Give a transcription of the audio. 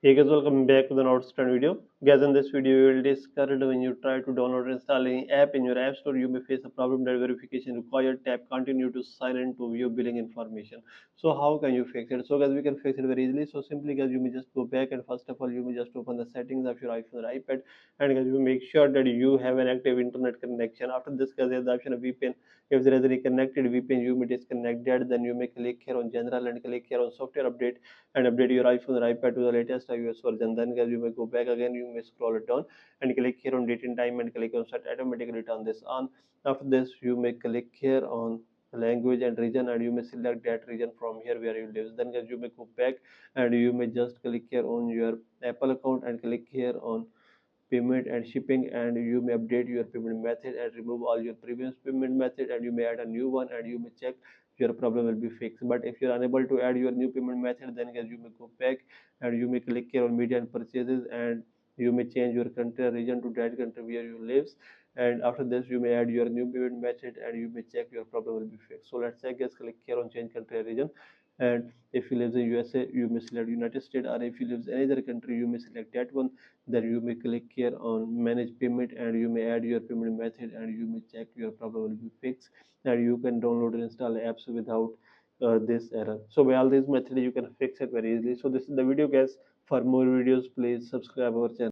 Hey guys, welcome back to the Nordstrand video. Guys, in this video, we will discuss when you try to download or install any app in your app store, you may face a problem that verification required. Tap continue to silent to view billing information. So how can you fix it? So guys, we can fix it very easily. So simply guys, you may just go back and first of all, you may just open the settings of your iPhone or iPad, and guys, you make sure that you have an active internet connection. After this, guys, there's the option of VPN. If there is any connected VPN, you may disconnect that. Then you may click here on general and click here on software update and update your iPhone or iPad to the latest iOS version. Then guys, you may go back again, you may scroll it down and click here on date and time and click on set automatically turn this on. After this, you may click here on language and region and you may select that region from here where you live. Then guys, you may go back and you may just click here on your Apple account and click here on payment and shipping, and you may update your payment method and remove all your previous payment method, and you may add a new one and you may check your problem will be fixed. But if you're unable to add your new payment method, then guys, you may go back and you may click here on media and purchases, and you may change your country or region to that country where you live. And after this, you may add your new payment method and you may check your problem will be fixed. So let's say guys, click here on change country or region, and if you live in USA, you may select United States, or if you live in any other country, you may select that one. Then you may click here on manage payment and you may add your payment method and you may check your problem will be fixed, and you can download and install apps without this error. So by all these methods, you can fix it very easily. So this is the video guys. For more videos, please subscribe our channel.